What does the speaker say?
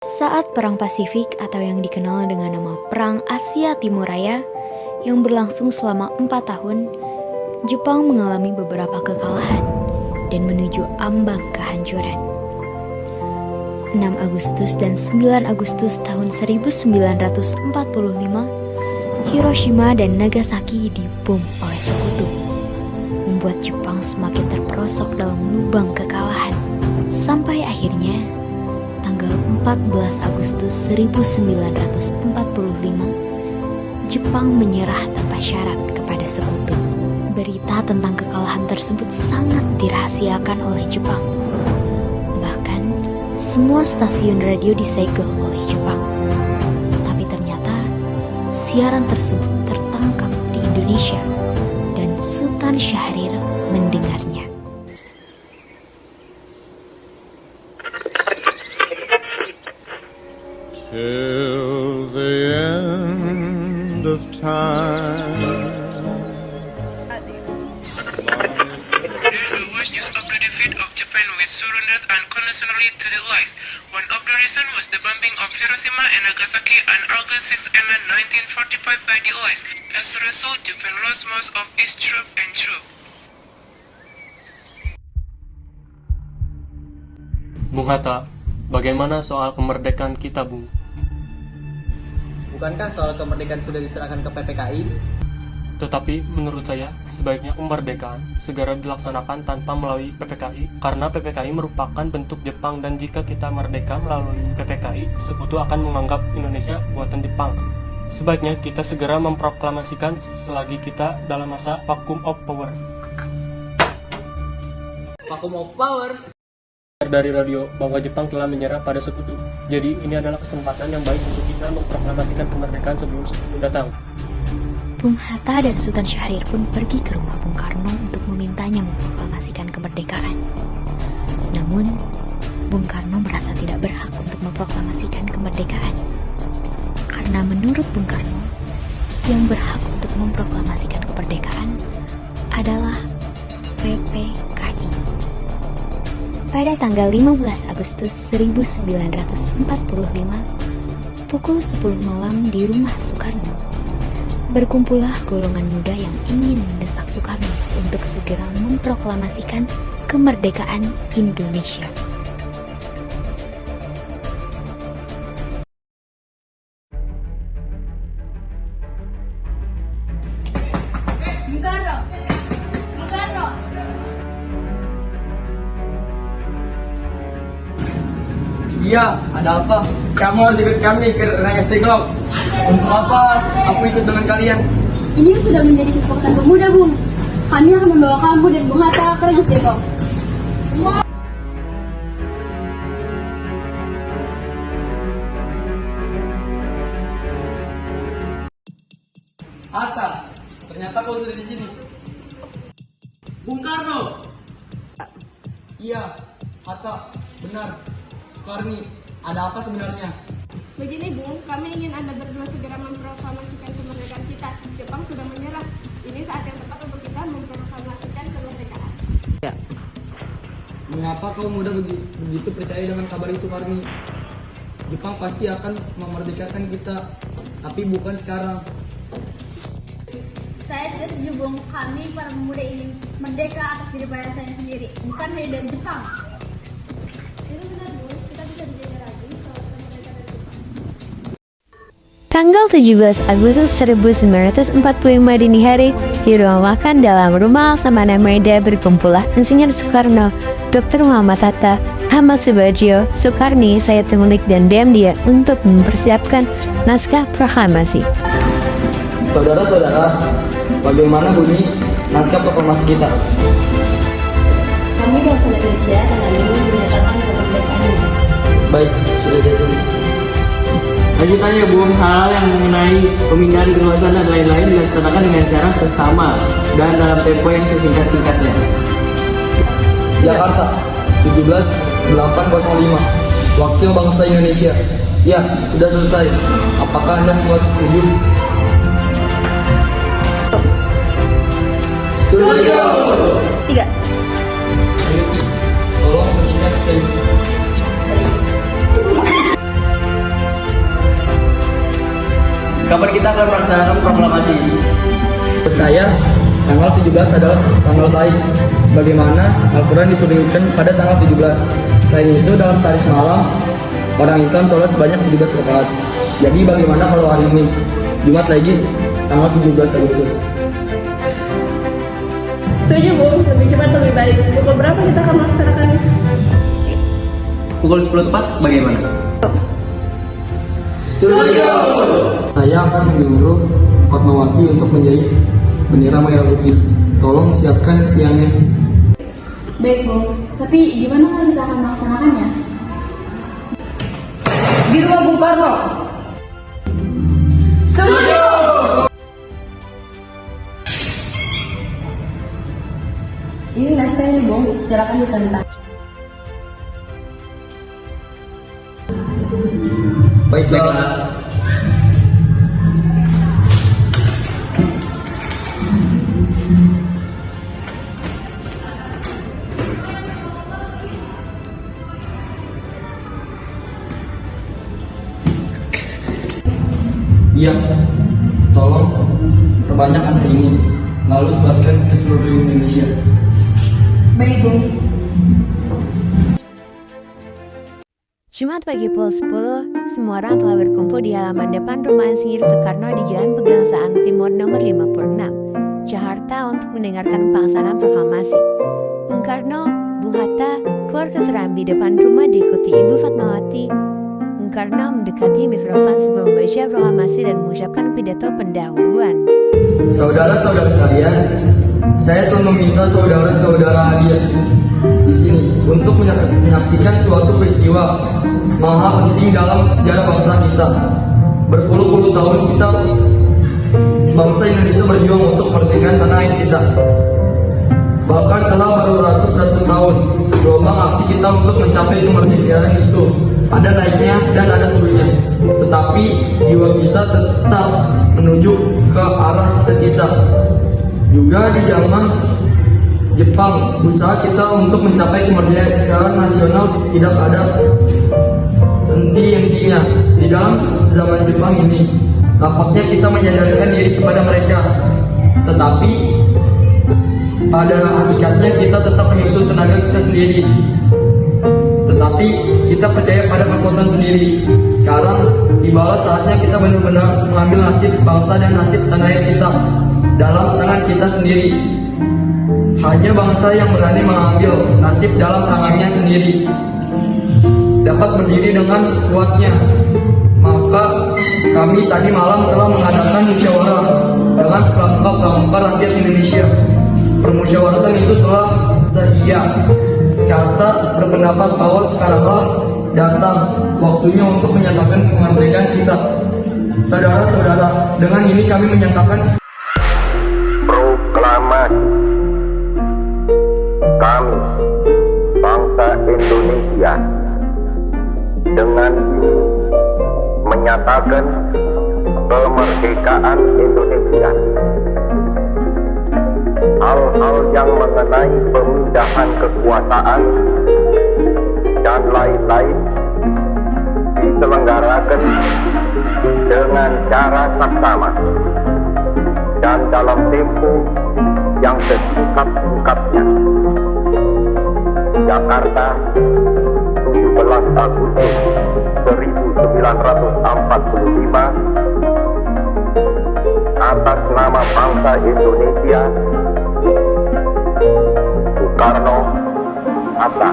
Saat Perang Pasifik atau yang dikenal dengan nama Perang Asia Timur Raya yang berlangsung selama 4 tahun, Jepang mengalami beberapa kekalahan dan menuju ambang kehancuran. 6 Agustus dan 9 Agustus tahun 1945, Hiroshima dan Nagasaki dibom oleh sekutu, membuat Jepang semakin terperosok dalam lubang kekalahan. Sampai akhirnya, tanggal 14 Agustus 1945, Jepang menyerah tanpa syarat kepada sekutu. Berita tentang kekalahan tersebut sangat dirahasiakan oleh Jepang. Bahkan, semua stasiun radio disegel oleh Jepang. Tapi ternyata, siaran tersebut tertangkap di Indonesia dan Sultan Syahrir mendengarnya. Till the end of time. The worst news of the defeat of Japan was surrendered unconditionally to the Allies. One of the reasons was the bombing of Hiroshima and Nagasaki on August 6 and 1945 by the Allies. As a result, Japan lost most of its troops and troops. Bung Hatta, bagaimana soal kemerdekaan kita, Bung? Bukankah soal kemerdekaan sudah diserahkan ke PPKI? Tetapi menurut saya, sebaiknya kemerdekaan segera dilaksanakan tanpa melalui PPKI, karena PPKI merupakan bentuk Jepang dan jika kita merdeka melalui PPKI, sekutu akan menganggap Indonesia buatan Jepang. Sebaiknya kita segera memproklamasikan selagi kita dalam masa vacuum of power. Vacuum of power? Dari radio bahwa Jepang telah menyerah pada sekutu. Jadi ini adalah kesempatan yang baik untuk kita memproklamasikan kemerdekaan sebelum sekutu datang. Bung Hatta dan Sultan Syahrir pun pergi ke rumah Bung Karno untuk memintanya memproklamasikan kemerdekaan. Namun, Bung Karno merasa tidak berhak untuk memproklamasikan kemerdekaan. Karena menurut Bung Karno, yang berhak untuk memproklamasikan kemerdekaan adalah PPKI. Pada tanggal 15 Agustus 1945, pukul 10 malam di rumah Soekarno, berkumpullah golongan muda yang ingin mendesak Soekarno untuk segera memproklamasikan kemerdekaan Indonesia. Bung Karno. Iya, ada apa? Kamu harus ikut kami ke Rengas Dengklok. Untuk apa aku ikut dengan kalian? Ini sudah menjadi kesepakatan pemuda, Bung. Kami akan membawa kamu dan Bung Hatta ke Rengas Dengklok. Hatta, ternyata kau sudah di sini. Bung Karno. Iya, Hatta, benar. Soekarni, ada apa sebenarnya? Begini Bung, kami ingin Anda berdua segera memproklamasikan kemerdekaan kita. Jepang sudah menyerah. Ini saat yang tepat untuk kita memproklamasikan kemerdekaan. Ya. Mengapa kau muda begitu percaya dengan kabar itu, Karni? Jepang pasti akan memerdekakan kita, tapi bukan sekarang. Saya tidak setuju, Bung. Kami para pemuda ingin merdeka atas diri saya sendiri, bukan hanya dari Jepang. Itu benar Bung, kita bisa dijajah lagi kalau kita merdeka dari Jepang. Tanggal 17 Agustus 1945 dini hari, di rumah makan dalam rumah Laksamana Meida berkumpullah Insinyur Soekarno, Dr. Muhammad Hatta, Ahmad Subagio, Soekarni, Said Temulik, dan Demdia untuk mempersiapkan naskah proklamasi. Saudara-saudara, bagaimana bunyi naskah proklamasi kita? Kami bangsa Indonesia dengan ini menyatakan kemerdekaannya. Baik, sudah saya tulis. Lanjutannya, Bung, hal yang mengenai pemindahan kekuasaan dan lain-lain dilaksanakan dengan cara seksama dan dalam tempo yang sesingkat-singkatnya. Jakarta, 17.805, Wakil Bangsa Indonesia. Ya, sudah selesai. Apakah Anda semua setuju? Setuju! 3. Ayo, tolong ketikkan sekali. kapan kita akan melaksanakan proklamasi? Menurut saya, tanggal 17 adalah tanggal baik, sebagaimana Al-Quran diturunkan pada tanggal 17. Selain itu, dalam sehari semalam, orang Islam sholat sebanyak 17 rakaat. Jadi bagaimana kalau hari ini, Jumat lagi, tanggal 17 Agustus? Setuju Bung, lebih cepat lebih baik. Pukul berapa kita akan melaksanakannya? Pukul 10 tepat bagaimana? Saya akan menyuruh Fatmawati untuk menjahit bendera merah putih. Tolong siapkan tiangnya. Baik Bung, tapi gimana kalau kita akan melaksanakannya? Di rumah Bung Karno. Ini naskahnya Bung, silakan ditentang. Baiklah. Iya, tolong perbanyak AC ini, lalu sebarkan ke seluruh Indonesia. Baik Bung. Jumat pagi pukul 10, semua orang telah berkumpul di halaman depan rumah Insinyur Soekarno di Jalan Pegangsaan Timur nomor 56, Jakarta untuk mendengarkan pelaksanaan proklamasi. Bung Karno, Bung Hatta keluar ke serambi depan rumah diikuti Ibu Fatmawati. Bung Karno mendekati mikrofon sebelum membaca proklamasi dan mengucapkan pidato pendahuluan. Saudara-saudara sekalian, saya telah meminta saudara-saudara hadir di sini untuk menyaksikan suatu peristiwa maha penting dalam sejarah bangsa kita. Berpuluh-puluh tahun kita bangsa Indonesia berjuang untuk kemerdekaan tanah air kita. Bahkan telah beratus-ratus tahun gelombang aksi kita untuk mencapai kemerdekaan itu ada naiknya dan ada turunnya. Tetapi jiwa kita tetap menuju ke arah cita-cita. Juga di zaman Jepang, usaha kita untuk mencapai kemerdekaan nasional tidak ada henti-hentinya. Di dalam zaman Jepang ini, tampaknya kita menyadarkan diri kepada mereka. Tetapi pada hakikatnya kita tetap menyusun tenaga kita sendiri. Tetapi kita percaya pada kekuatan sendiri. Sekarang tibalah saatnya kita benar-benar mengambil nasib bangsa dan nasib tanah air kita dalam tangan kita sendiri. Hanya bangsa yang berani mengambil nasib dalam tangannya sendiri dapat berdiri dengan kuatnya. Maka kami tadi malam telah mengadakan musyawarah dengan pramuka rakyat Indonesia. Permusyawaratan itu telah sekata berpendapat bahwa sekaranglah datang waktunya untuk menyatakan kemerdekaan kita. Saudara-saudara, dengan ini kami menyatakan proklamasi. Kami, bangsa Indonesia, dengan ini menyatakan kemerdekaan Indonesia. Hal-hal yang mengenai pemindahan kekuasaan dan lain-lain diselenggarakan dengan cara saksama dan dalam tempo yang sesingkat-singkatnya. Jakarta, 17 Agustus 1945, atas nama bangsa Indonesia, Soekarno, Hatta.